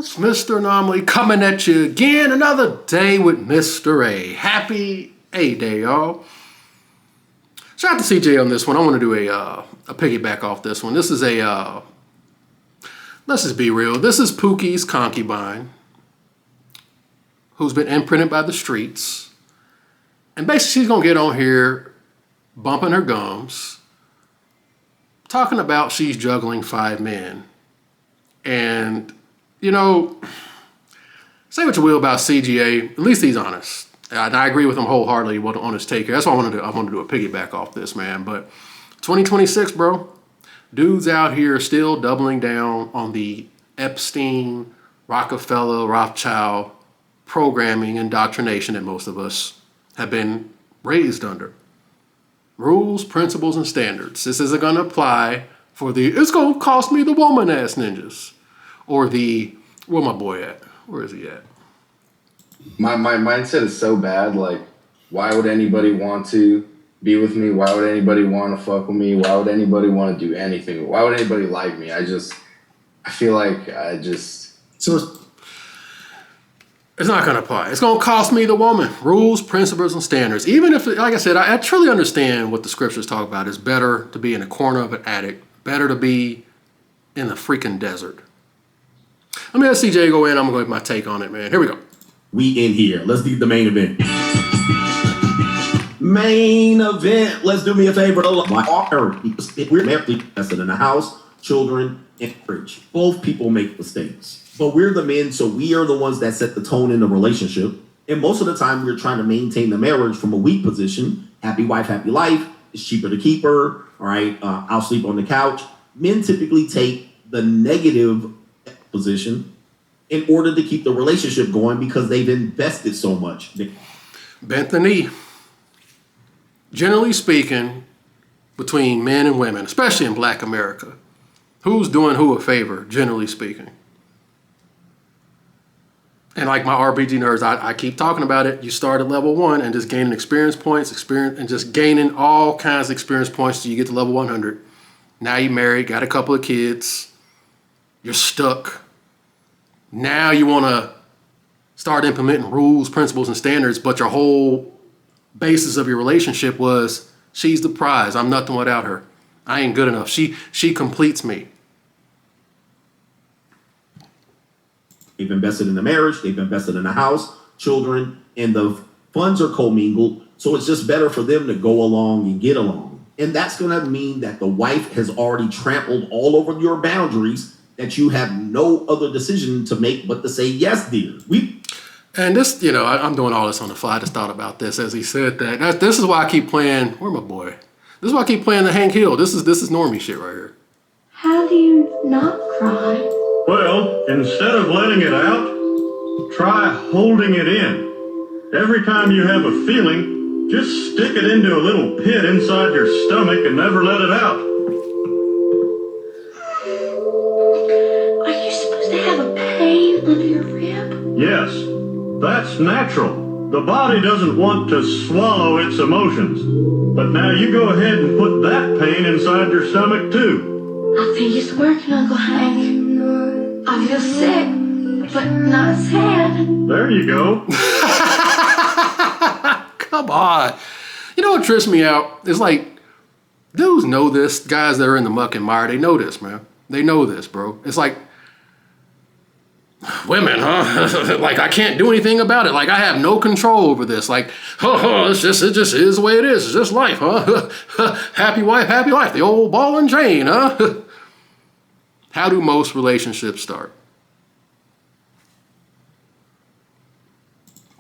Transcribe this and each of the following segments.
It's Mr. Anomaly coming at you again. Another day with Mr. A. Happy A-Day, y'all. Shout out to CJ on this one. I want to do a piggyback off this one. This is let's just be real. This is Pookie's concubine, who's been imprinted by the streets. And basically she's going to get on here bumping her gums, talking about she's juggling 5 men. And, you know, say what you will about CGA, at least he's honest. And I agree with him wholeheartedly on his take here. That's what I want to do. I want to do a piggyback off this, man. But 2026, bro, dudes out here still doubling down on the Epstein, Rockefeller, Rothschild programming, indoctrination that most of us have been raised under. Rules, principles, and standards. This isn't going to apply for the, it's going to cost me the woman ass ninjas. Or the, where my boy at? Where is he at? My mindset is so bad. Like, why would anybody want to be with me? Why would anybody want to fuck with me? Why would anybody want to do anything? Why would anybody like me? I feel like So it's not going to apply. It's going to cost me the woman. Rules, principles, and standards. Even if, like I said, I truly understand what the scriptures talk about. It's better to be in a corner of an attic. Better to be in the freaking desert. Let me let CJ go in. I'm going to go with my take on it, man. Here we go. We in here. Let's do the main event. Main event. Let's do me a favor. We're married, invested in a house, children, and marriage. Both people make mistakes. But we're the men, so we are the ones that set the tone in the relationship. And most of the time, we're trying to maintain the marriage from a weak position. Happy wife, happy life. It's cheaper to keep her. All right, I'll sleep on the couch. Men typically take the negative position in order to keep the relationship going because they've invested so much. Bent the knee. Generally speaking, between men and women, especially in Black America, who's doing who a favor, generally speaking? And like my RPG nerds, I keep talking about it. You start at level 1 and just gaining experience points, and just gaining all kinds of experience points till you get to level 100. Now you're married, got a couple of kids, you're stuck. Now you want to start implementing rules, principles, and standards, but your whole basis of your relationship was, she's the prize. I'm nothing without her. I ain't good enough. She completes me. They've invested in the marriage, they've invested in the house, children, and the funds are commingled. So it's just better for them to go along and get along. And that's going to mean that the wife has already trampled all over your boundaries, that you have no other decision to make but to say, yes, dear. And this, you know, I'm doing all this on the fly. I just thought about this as he said that. This is why I keep playing, where my boy? This is why I keep playing the Hank Hill. This is normie shit right here. How do you not cry? Well, instead of letting it out, try holding it in. Every time you have a feeling, just stick it into a little pit inside your stomach and never let it out. Are you supposed to have a pain under your rib? Yes, that's natural. The body doesn't want to swallow its emotions. But now you go ahead and put that pain inside your stomach too. I think it's working, Uncle Hank. I feel sick, but not sad. There you go. Come on. You know what trips me out? It's like, dudes know this. Guys that are in the muck and mire, they know this, man. They know this, bro. It's like, women, huh? Like, I can't do anything about it. Like, I have no control over this. Like, it just is the way it is. It's just life, huh? Happy wife, happy life. The old ball and chain, huh? How do most relationships start?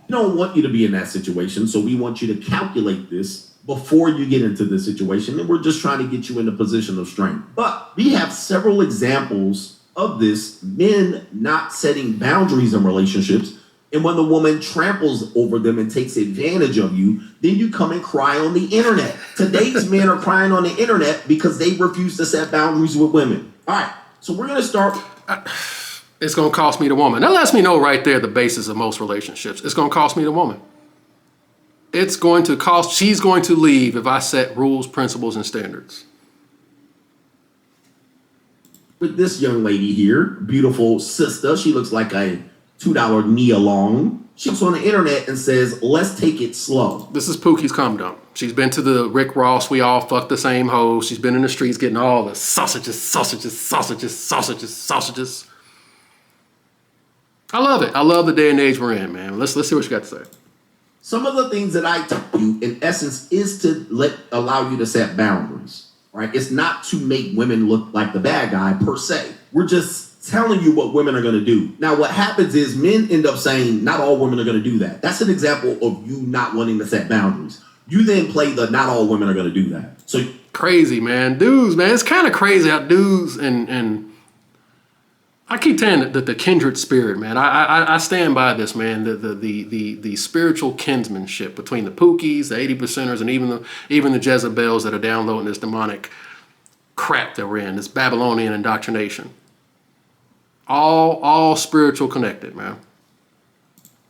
We don't want you to be in that situation, so we want you to calculate this before you get into this situation, and we're just trying to get you in a position of strength. But we have several examples of this, men not setting boundaries in relationships, and when the woman tramples over them and takes advantage of you, then you come and cry on the internet. Today's men are crying on the internet because they refuse to set boundaries with women. All right, so we're going to start. It's going to cost me the woman. That lets me know right there the basis of most relationships. It's going to cost me the woman. It's going to cost, she's going to leave if I set rules, principles, and standards. with this young lady here, beautiful sister. She looks like a $2 Nia Long. She goes on the internet and says, let's take it slow. This is Pookie's cum dump. She's been to the Rick Ross, we all fuck the same hoes. She's been in the streets getting all the sausages. I love it. I love the day and age we're in, man. Let's see what you got to say. Some of the things that I tell you, in essence, is to allow you to set boundaries, right? It's not to make women look like the bad guy per se. We're just telling you what women are going to do. Now, what happens is men end up saying, not all women are going to do that. That's an example of you not wanting to set boundaries. You then play the not all women are going to do that. So crazy, man. Dudes, man. It's kind of crazy how dudes and I keep saying that the kindred spirit, man. I stand by this, man. The spiritual kinsmanship between the Pookies, the 80%ers, and even the Jezebels that are downloading this demonic crap that we're in, this Babylonian indoctrination. All spiritual connected, man.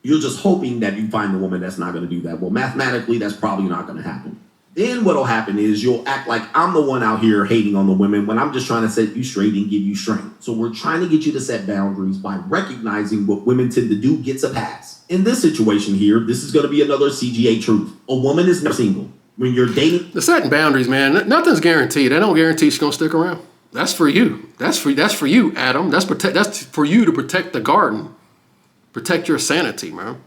You're just hoping that you find a woman that's not going to do that. Well, mathematically, that's probably not going to happen. Then what'll happen is you'll act like I'm the one out here hating on the women when I'm just trying to set you straight and give you strength. So we're trying to get you to set boundaries by recognizing what women tend to do gets a pass. In this situation here, this is going to be another CGA truth. A woman is never single. When you're dating... The setting boundaries, man, nothing's guaranteed. They don't guarantee she's going to stick around. That's for you. That's for you, Adam. That's for you to protect the garden. Protect your sanity, man.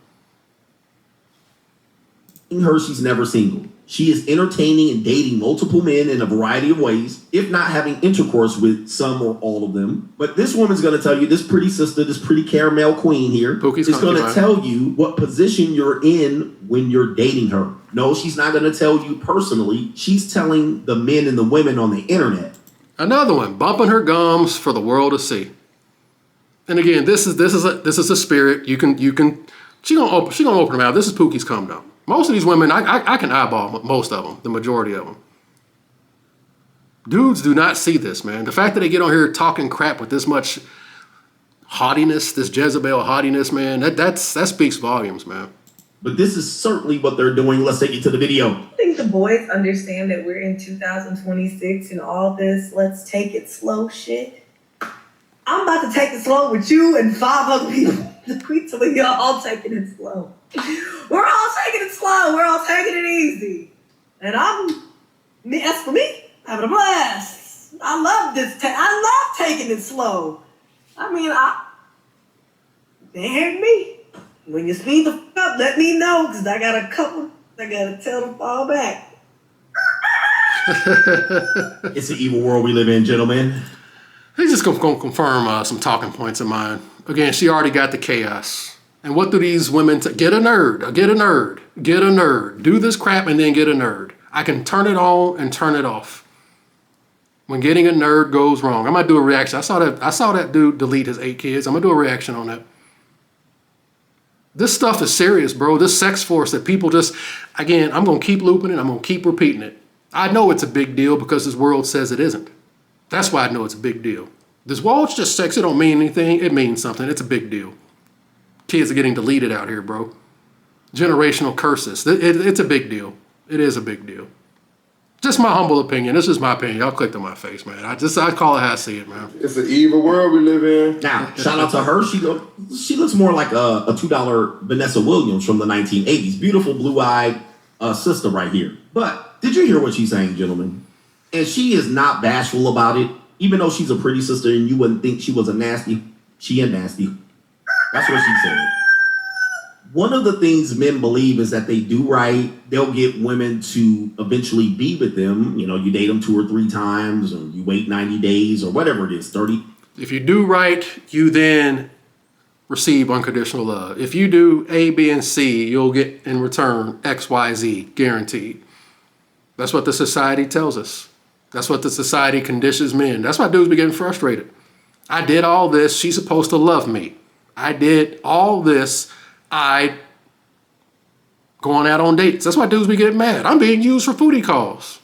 Her, she's never single. She is entertaining and dating multiple men in a variety of ways, if not having intercourse with some or all of them. But this woman's going to tell you, this pretty sister, this pretty caramel queen here, Pookie's is going to tell you what position you're in when you're dating her. No, she's not going to tell you personally. She's telling the men and the women on the internet. Another one, bumping her gums for the world to see. And again, this is a spirit. You can she gonna open her mouth. This is Pookie's cum dump. Most of these women, I can eyeball most of them, the majority of them. Dudes do not see this, man. The fact that they get on here talking crap with this much haughtiness, this Jezebel haughtiness, man, that speaks volumes, man. But this is certainly what they're doing. Let's take it to the video. I think the boys understand that we're in 2026 and all this let's take it slow shit. I'm about to take it slow with you and 5 other people. We telling y'all all taking it slow. We're all taking it slow. We're all taking it easy. And as for me, having a blast. I love this. I love taking it slow. I mean, they heard me. When you speed the fuck up, let me know, because I got a couple. I got to tell them to fall back. It's an evil world we live in, gentlemen. He's just going to confirm some talking points of mine. Again, she already got the chaos. And what do these women get a nerd, get a nerd, get a nerd. Do this crap and then get a nerd. I can turn it on and turn it off. When getting a nerd goes wrong, I might do a reaction. I saw that dude delete his 8 kids. I'm going to do a reaction on that. This stuff is serious, bro. This sex force that people just, again, I'm going to keep looping it. I'm going to keep repeating it. I know it's a big deal because this world says it isn't. That's why I know it's a big deal. This, well, it's just sex. It don't mean anything. It means something. It's a big deal. Kids are getting deleted out here, bro. Generational curses. It's a big deal. It is a big deal. Just my humble opinion. This is my opinion. Y'all clicked on my face, man. I call it how I see it, man. It's an evil world we live in. Now, shout out to her. She looks more like a $2 Vanessa Williams from the 1980s. Beautiful blue-eyed sister right here. But did you hear what she's saying, gentlemen? And she is not bashful about it, even though she's a pretty sister and you wouldn't think she was a nasty. She a nasty. That's what she said. One of the things men believe is that they do right. They'll get women to eventually be with them. You know, you date them 2 or 3 times, or you wait 90 days, or whatever it is, 30. If you do right, you then receive unconditional love. If you do A, B, and C, you'll get in return X, Y, Z, guaranteed. That's what the society tells us. That's what the society conditions men. That's why dudes be getting frustrated. I did all this. She's supposed to love me. I did all this. Going out on dates. That's why dudes be getting mad. I'm being used for booty calls.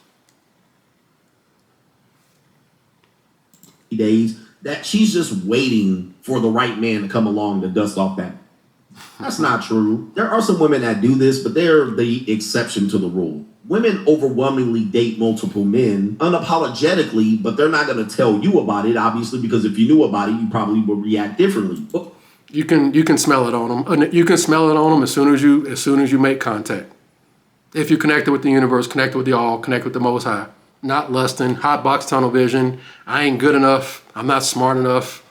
Days that she's just waiting for the right man to come along to dust off that That's not true. There are some women that do this, but they're the exception to the rule. Women overwhelmingly date multiple men unapologetically, but they're not going to tell you about it, obviously, because if you knew about it, you probably would react differently. You can smell it on them. You can smell it on them as soon as you make contact. If you connected with the universe, connected with the all, connect with the Most High. Not lusting, hot box tunnel vision. I ain't good enough. I'm not smart enough.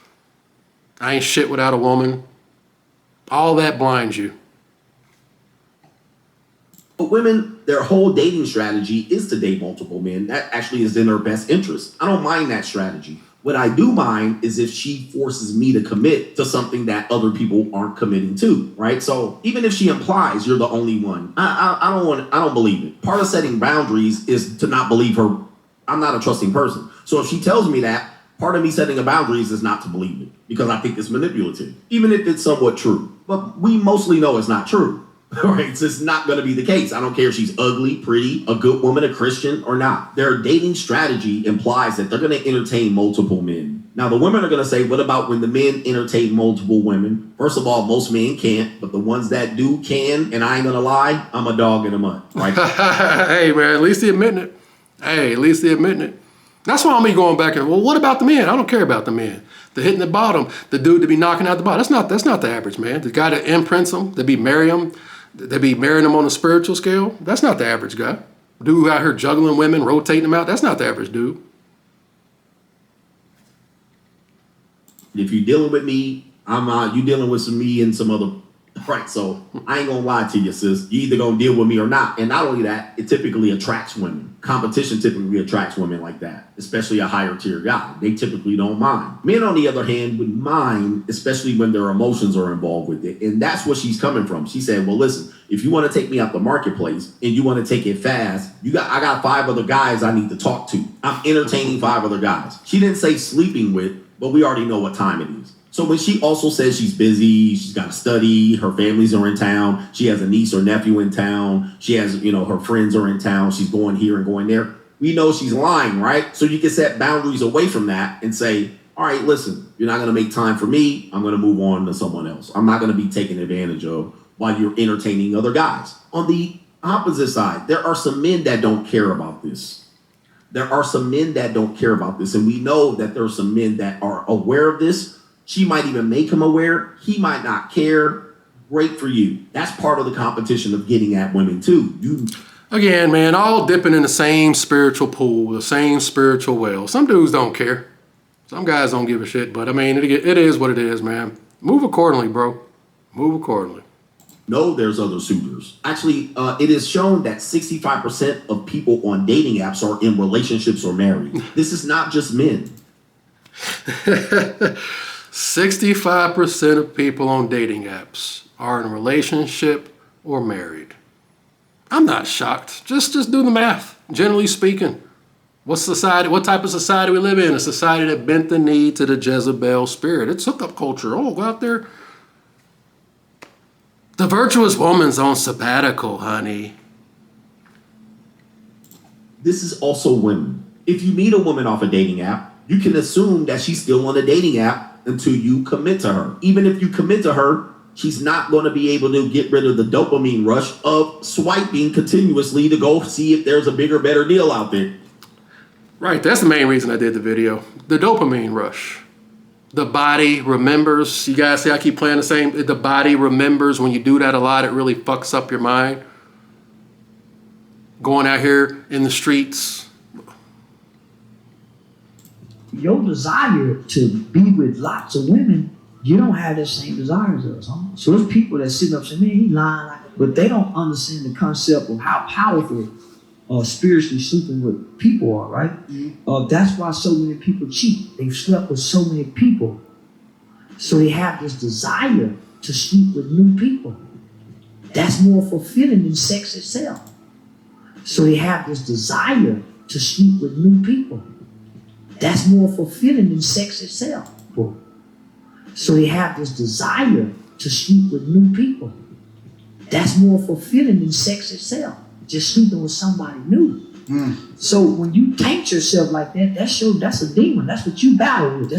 I ain't shit without a woman. All that blinds you. But women, their whole dating strategy is to date multiple men. That actually is in their best interest. I don't mind that strategy. What I do mind is if she forces me to commit to something that other people aren't committing to, right? So even if she implies you're the only one, I don't believe it. Part of setting boundaries is to not believe her. I'm not a trusting person. So if she tells me that, part of me setting a boundaries is not to believe it because I think it's manipulative, even if it's somewhat true. But we mostly know it's not true. Right? It's just not going to be the case. I don't care if she's ugly, pretty, a good woman, a Christian, or not. Their dating strategy implies that they're going to entertain multiple men. Now, the women are going to say, what about when the men entertain multiple women? First of all, most men can't, but the ones that do can, and I ain't going to lie, I'm a dog in the mud. Right? Hey, man, at least they admitting it. Hey, at least they admitting it. That's why I'm going back and, well, what about the men? I don't care about the men. The hitting the bottom, the dude to be knocking out the bottom. That's not the average, man. The guy that imprints them, to be marry them, they be marrying them on a spiritual scale. That's not the average guy. Dude out here juggling women, rotating them out. That's not the average dude. If you're dealing with me, you dealing with me and some other. Right, so I ain't gonna lie to you, sis. You either gonna deal with me or not. And not only that, it typically attracts women. Competition typically attracts women like that, especially a higher tier guy. They typically don't mind. Men, on the other hand, would mind, especially when their emotions are involved with it. And that's where she's coming from. She said, well, listen, if you want to take me out the marketplace and you want to take it fast, I got 5 other guys I need to talk to. I'm entertaining 5 other guys. She didn't say sleeping with, but we already know what time it is. So when she also says she's busy, she's got to study, her families are in town, she has a niece or nephew in town, she has, her friends are in town, she's going here and going there, we know she's lying, right? So you can set boundaries away from that and say, all right, listen, you're not going to make time for me, I'm going to move on to someone else. I'm not going to be taken advantage of while you're entertaining other guys. On the opposite side, there are some men that don't care about this. There are some men that don't care about this, and we know that there are some men that are aware of this. She might even make him aware. He might not care. Great for you. That's part of the competition of getting at women too. Again, man, all dipping in the same spiritual pool, the same spiritual well. Some dudes don't care. Some guys don't give a shit. But I mean, it is what it is, man. Move accordingly, bro. Move accordingly. No, there's other suitors. Actually, it is shown that 65% of people on dating apps are in relationships or married. This is not just men. 65% of people on dating apps are in a relationship or married. I'm not shocked. Just do the math. Generally speaking, what type of society we live in? A society that bent the knee to the Jezebel spirit. It's hookup culture. Oh, go out there. The virtuous woman's on sabbatical, honey. This is also women. If you meet a woman off a dating app, you can assume that she's still on a dating app until you commit to her. Even if you commit to her, she's not going to be able to get rid of the dopamine rush of swiping continuously to go see if there's a bigger, better deal out there. Right, that's the main reason I did the video. The dopamine rush. The body remembers. You guys see I keep playing the same. The body remembers. When you do that a lot, it really fucks up your mind. Going out here in the streets. Your desire to be with lots of women, you don't have that same desire as us, huh? So there's people that sit up and say, man, he lying, but they don't understand the concept of how powerful spiritually sleeping with people are, right? Mm-hmm. That's why so many people cheat. They've slept with so many people. So they have this desire to sleep with new people. That's more fulfilling than sex itself. So they have this desire to sleep with new people. That's more fulfilling than sex itself. So they have this desire to sleep with new people. That's more fulfilling than sex itself. Just sleeping with somebody new. So when you taint yourself like that, that's a demon. That's what you battle with.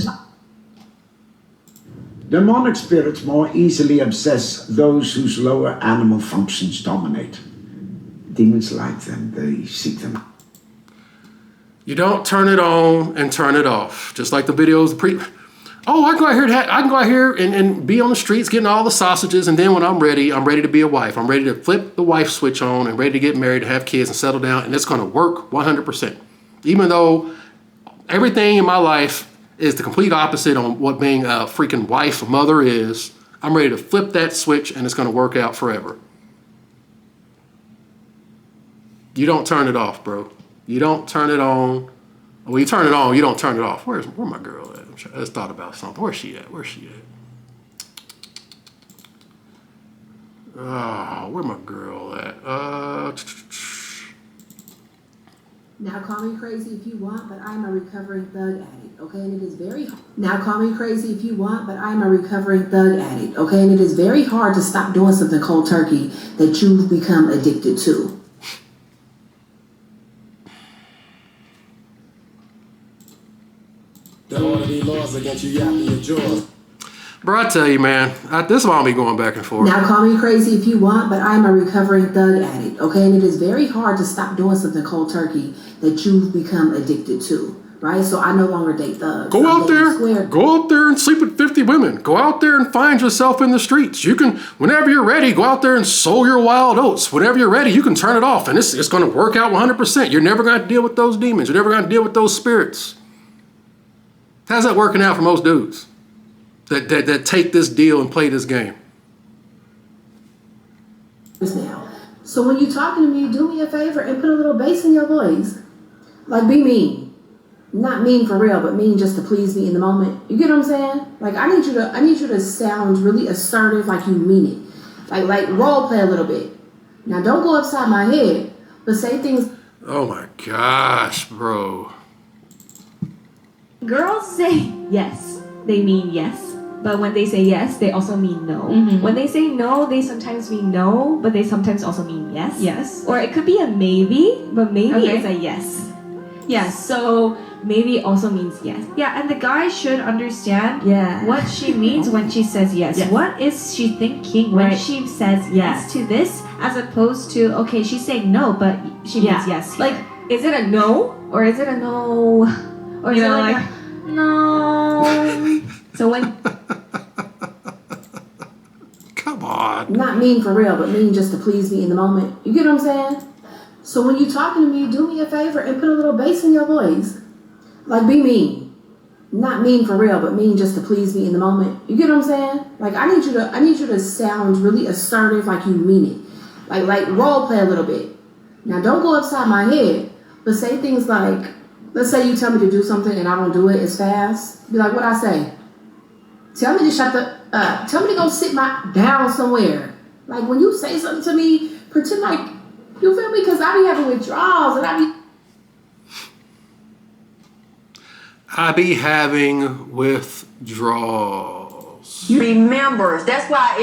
Demonic spirits more easily obsess those whose lower animal functions dominate. Demons like them, they seek them. You don't turn it on and turn it off. Just like the videos I can go out here and be on the streets getting all the sausages, and then when I'm ready to be a wife. I'm ready to flip the wife switch on and ready to get married, to have kids and settle down, and it's gonna work 100%. Even though everything in my life is the complete opposite on what being a freaking wife, mother is, I'm ready to flip that switch and it's gonna work out forever. You don't turn it off, bro. You don't turn it on. Well, you turn it on, you don't turn it off. Where my girl at? I just thought about something. Where's she at? Oh, where my girl at? Now call me crazy if you want, but I'm a recovering thug addict, okay? And it is very hard. Now call me crazy if you want, but I'm a recovering thug addict, okay? And it is very hard to stop doing something cold turkey that you've become addicted to. There ought to be laws against you yapping your jaws. Bro, I tell you, man, this is why I'll be going back and forth. Now call me crazy if you want, but I'm a recovering thug addict, okay? And it is very hard to stop doing something cold turkey that you've become addicted to, right? So I no longer date thugs. Go out there and sleep with 50 women. Go out there and find yourself in the streets. You can, whenever you're ready, go out there and sow your wild oats. Whenever you're ready, you can turn it off, and it's going to work out 100%. You're never going to deal with those demons. You're never going to deal with those spirits. How's that working out for most dudes that take this deal and play this game? Now, so when you're talking to me, do me a favor and put a little bass in your voice. Like, be mean. Not mean for real, but mean just to please me in the moment. You get what I'm saying? Like, I need you to sound really assertive, like you mean it. Like role play a little bit. Now, don't go upside my head, but say things. Oh my gosh, bro. Girls say yes, they mean yes. But when they say yes, they also mean no. When they say no, they sometimes mean no, but they sometimes also mean yes. Yes. Or it could be a maybe, but maybe is a yes. Yes. So maybe also means yes. Yeah, and the guy should understand what she means when she says yes. Yes. What is she thinking when Right. she says yes to this, as opposed to, okay, she's saying no, but she means yes. Like, is it a no? Or is it a no? Or is You it know, like, a no? So when... Come on. Not mean for real, but mean just to please me in the moment. You get what I'm saying? So when you're talking to me, do me a favor and put a little bass in your voice. Like, be mean. Not mean for real, but mean just to please me in the moment. You get what I'm saying? Like, I need you to sound really assertive, like you mean it. Like role play a little bit. Now, don't go upside my head, but say things like, let's say you tell me to do something and I don't do it as fast. Be like, what I say? Tell me to shut the tell me to go sit down somewhere. Like, when you say something to me, pretend like, you feel me? Because I be having withdrawals and I be having withdrawals. Remembers. That's why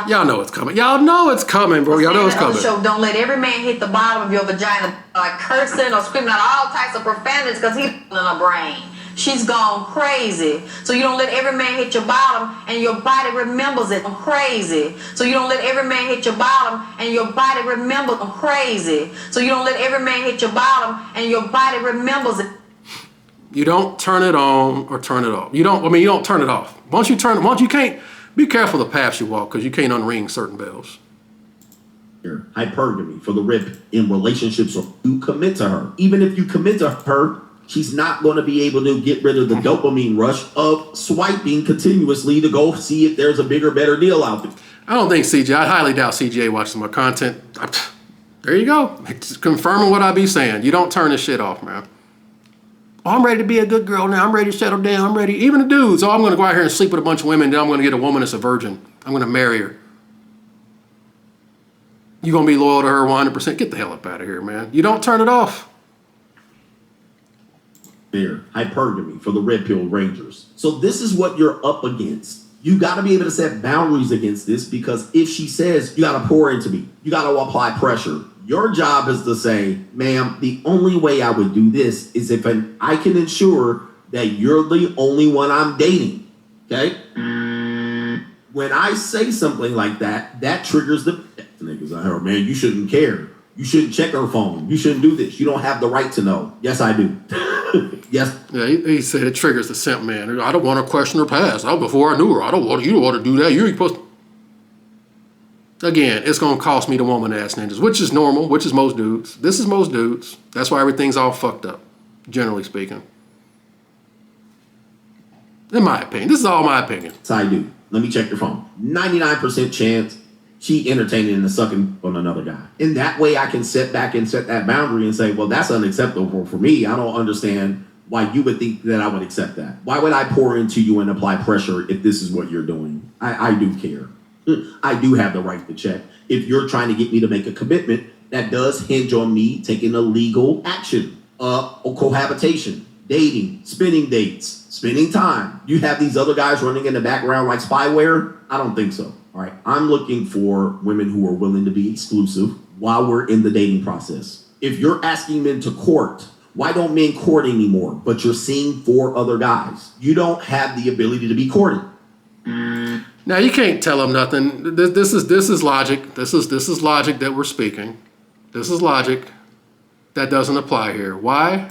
Y'all know it's coming. Y'all know it's coming, bro. Y'all know it's coming. Show, don't let every man hit the bottom of your vagina cursing or screaming out all types of profanities because he's in her brain. She's gone crazy. So you don't let every man hit your bottom and your body remembers it. I'm crazy. So you don't let every man hit your bottom and your body remembers I'm crazy. So you don't let every man hit your bottom and your body remembers it. You don't turn it on or turn it off. You don't turn it off. Once you can't, be careful the paths you walk because you can't unring certain bells. Hypergamy for the rip in relationships, or you commit to her. Even if you commit to her, she's not going to be able to get rid of the dopamine rush of swiping continuously to go see if there's a bigger, better deal out there. I don't think CJ, I highly doubt CJ watches my content. There you go. It's confirming what I be saying. You don't turn this shit off, man. Oh, I'm ready to be a good girl now. I'm ready to settle down. I'm ready. Even the dudes. Oh, I'm going to go out here and sleep with a bunch of women. Then I'm going to get a woman that's a virgin. I'm going to marry her. You going to be loyal to her 100%? Get the hell up out of here, man. You don't turn it off. Hypergamy for the Red Pill Rangers. So this is what you're up against. You got to be able to set boundaries against this, because if she says you got to pour into me, you got to apply pressure. Your job is to say, ma'am, the only way I would do this is if I can ensure that you're the only one I'm dating. Okay? When I say something like that, that triggers the niggas. I heard, man, you shouldn't care. You shouldn't check her phone. You shouldn't do this. You don't have the right to know. Yes, I do. Yes. Yeah, he said it triggers the simp man. I don't want to question her past. Before I knew her, you don't want to do that. You're supposed to. Again, it's going to cost me the woman ass ninjas, which is normal, which is most dudes. This is most dudes. That's why everything's all fucked up, generally speaking. In my opinion. This is all my opinion. Yes, I do. Let me check your phone. 99% chance she entertaining and sucking on another guy. In that way, I can sit back and set that boundary and say, well, that's unacceptable for me. I don't understand why you would think that I would accept that. Why would I pour into you and apply pressure if this is what you're doing? I do care. I do have the right to check. If you're trying to get me to make a commitment, that does hinge on me taking a legal action, or cohabitation, dating, spending dates, spending time. You have these other guys running in the background like spyware? I don't think so. All right. I'm looking for women who are willing to be exclusive while we're in the dating process. If you're asking men to court, why don't men court anymore? But you're seeing 4 other guys. You don't have the ability to be courted. Now you can't tell them nothing. This is logic. This is logic that we're speaking. This is logic that doesn't apply here. Why?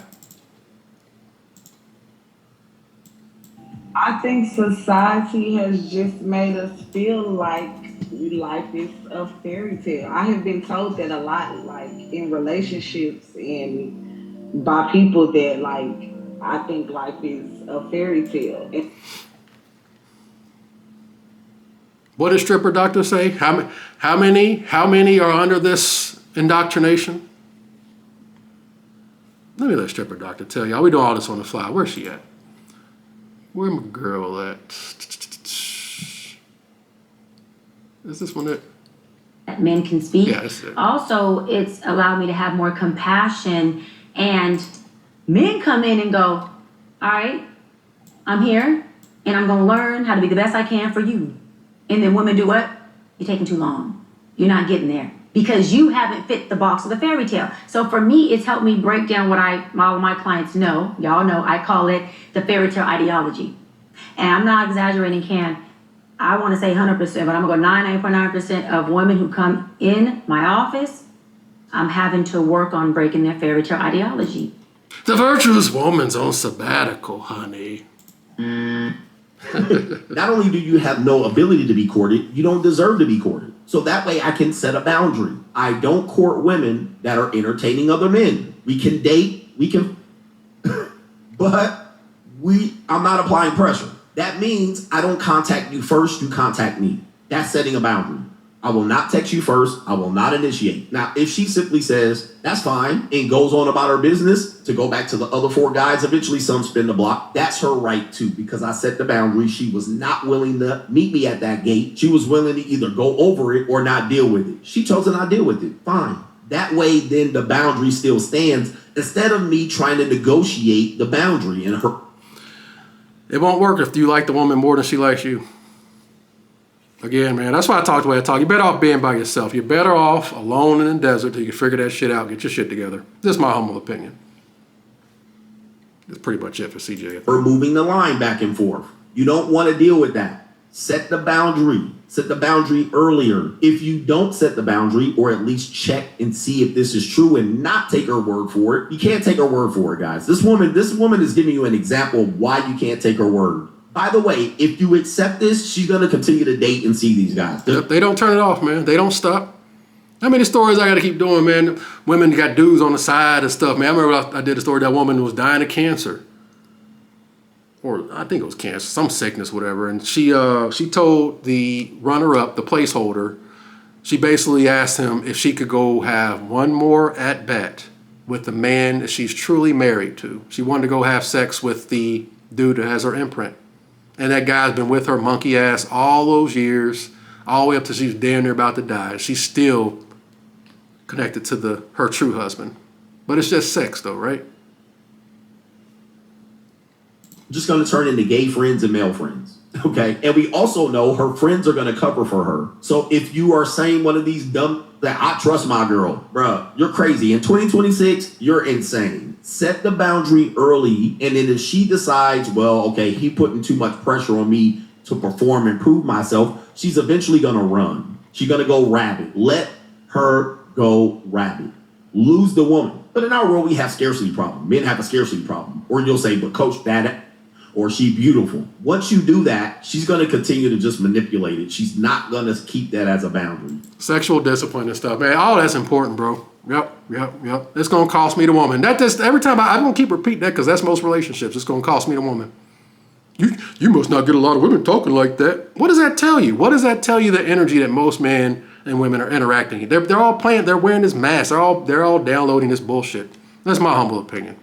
I think society has just made us feel like life is a fairy tale. I have been told that a lot, like in relationships and by people that like I think life is a fairy tale. What does stripper doctor say? How many are under this indoctrination? Let me let stripper doctor tell y'all. We do all this on the fly. Where's she at? Where my girl at? Is this one that men can speak? Yeah, that's it. Also, it's allowed me to have more compassion, and men come in and go, all right, I'm here and I'm gonna learn how to be the best I can for you. And then women do what? You're taking too long. You're not getting there because you haven't fit the box of the fairy tale. So for me, it's helped me break down what all of my clients know. Y'all know I call it the fairy tale ideology. And I'm not exaggerating, I want to say 100%, but I'm going to go 99.9% of women who come in my office, I'm having to work on breaking their fairy tale ideology. The virtuous woman's on sabbatical, honey. Not only do you have no ability to be courted, you don't deserve to be courted. So that way I can set a boundary. I don't court women that are entertaining other men. We can date, but I'm not applying pressure. That means I don't contact you first, you contact me. That's setting a boundary. I will not text you first. I will not initiate. Now, if she simply says, that's fine, and goes on about her business to go back to the other 4 guys, eventually some spin the block. That's her right too, because I set the boundary. She was not willing to meet me at that gate. She was willing to either go over it or not deal with it. She chose to not deal with it. Fine. That way, then the boundary still stands instead of me trying to negotiate the boundary and her. It won't work if you like the woman more than she likes you. Again, man, that's why I talk the way I talk. You're better off being by yourself. You're better off alone in the desert till you can figure that shit out, get your shit together. This is my humble opinion. That's pretty much it for CJ. Or moving the line back and forth. You don't want to deal with that. Set the boundary. Set the boundary earlier. If you don't set the boundary, or at least check and see if this is true and not take her word for it, you can't take her word for it, guys. This woman is giving you an example of why you can't take her word. By the way, if you accept this, she's going to continue to date and see these guys. Yep, they don't turn it off, man. They don't stop. How many stories I got to keep doing, man? Women got dudes on the side and stuff, man. I remember I did a story that woman was dying of cancer. Or I think it was cancer, some sickness, whatever. And she told the runner-up, the placeholder, she basically asked him if she could go have one more at-bat with the man that she's truly married to. She wanted to go have sex with the dude that has her imprint. And that guy's been with her monkey ass all those years, all the way up to she's damn near about to die. She's still connected to her true husband. But it's just sex though, right? Just going to turn into gay friends and male friends. Okay. And we also know her friends are going to cover for her. So if you are saying one of these dumb, that I trust my girl, bruh, you're crazy. In 2026, you're insane. Set the boundary early. And then if she decides, well, okay, he putting too much pressure on me to perform and prove myself, she's eventually going to run. She's going to go rabid. Let her go rabid. Lose the woman. But in our world, we have scarcity problem. Men have a scarcity problem. Or you'll say, but coach, that, or she beautiful. Once you do that, she's going to continue to just manipulate it. She's not going to keep that as a boundary. Sexual discipline and stuff, man. All that's important, bro. Yep. It's going to cost me the woman. That just every time I'm going to keep repeating that because that's most relationships. It's going to cost me the woman. You must not get a lot of women talking like that. What does that tell you? What does that tell you? The energy that most men and women are interacting. They're all playing. They're wearing this mask. They're all downloading this bullshit. That's my humble opinion.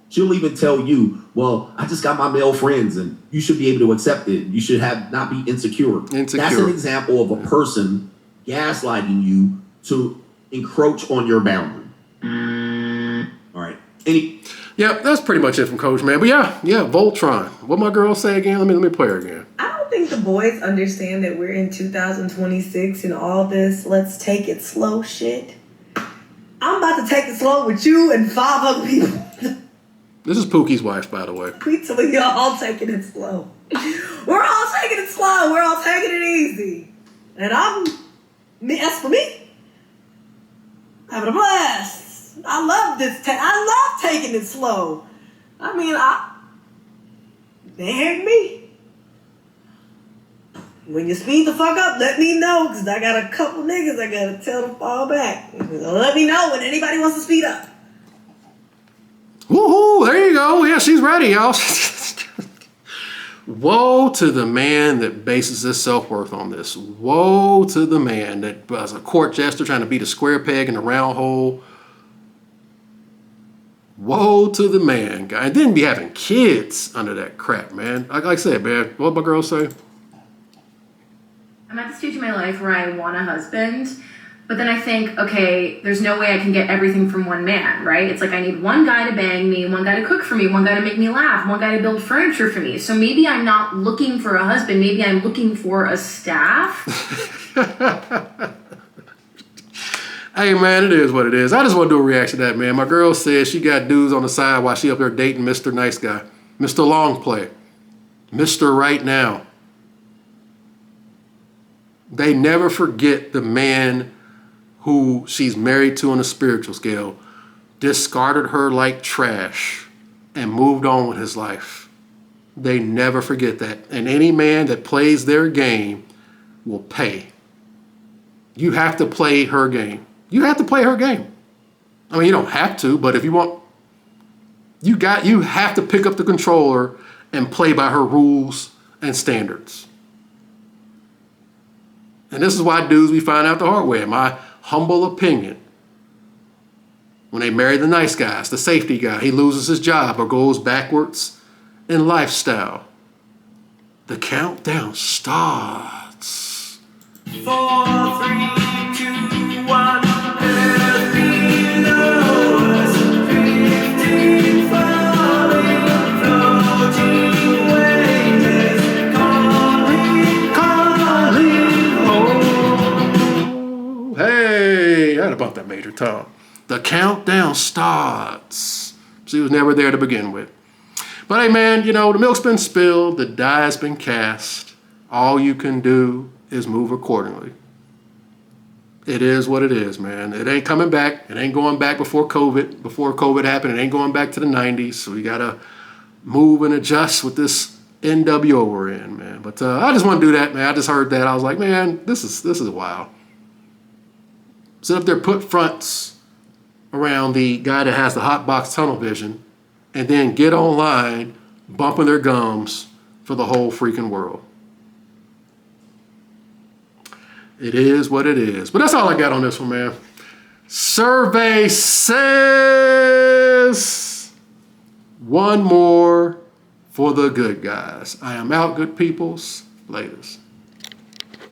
She'll even tell you, well, I just got my male friends and you should be able to accept it. You should not be insecure. That's an example of a person gaslighting you to encroach on your boundary. All right. Yep, that's pretty much it from Coach, man. But yeah, Voltron. What my girl say again? Let me play her again. I don't think the boys understand that we're in 2026 and all this let's take it slow shit. I'm about to take it slow with you and 5 other people. This is Pookie's wife, by the way. We telling y'all all taking it slow. We're all taking it slow. We're all taking it easy. And as for me, having a blast. I love this. I love taking it slow. I mean, they heard me. When you speed the fuck up, let me know, because I got a couple niggas I gotta tell to fall back. Let me know when anybody wants to speed up. Woohoo! There you go. Yeah, she's ready, y'all. Woe to the man that bases his self-worth on this. Woe to the man that was a court jester trying to beat a square peg in a round hole. Woe to the man, guy. And then be having kids under that crap, man. Like I said, man, what my girl say? I'm at the stage in my life where I want a husband, but then I think, okay, there's no way I can get everything from one man, right? It's like I need one guy to bang me, one guy to cook for me, one guy to make me laugh, one guy to build furniture for me. So maybe I'm not looking for a husband, maybe I'm looking for a staff. Hey, man, it is what it is. I just want to do a reaction to that, man. My girl said she got dudes on the side while she up there dating Mr. Nice Guy. Mr. Long Play. Mr. Right Now. They never forget the man who she's married to on a spiritual scale discarded her like trash and moved on with his life. They never forget that. And any man that plays their game will pay. You have to play her game. You have to play her game. I mean, you don't have to, but if you want, you have to pick up the controller and play by her rules and standards. And this is why dudes, we find out the hard way, in my humble opinion. When they marry the nice guys, the safety guy, he loses his job or goes backwards in lifestyle. The countdown starts. 4, 3, 2, 1. About that major tone. The countdown starts. She was never there to begin with. But hey, man, you know, the milk's been spilled, the die's been cast. All you can do is move accordingly. It is what it is, man. It ain't coming back. It ain't going back before COVID. Before COVID happened, it ain't going back to the 90s. So we got to move and adjust with this NWO we're in, man. But I just want to do that, man. I just heard that. I was like, man, this is wild. Sit up there, put fronts around the guy that has the hot box tunnel vision, and then get online bumping their gums for the whole freaking world. It is what it is. But that's all I got on this one, man. Survey says one more for the good guys. I am out, good peoples. Latest.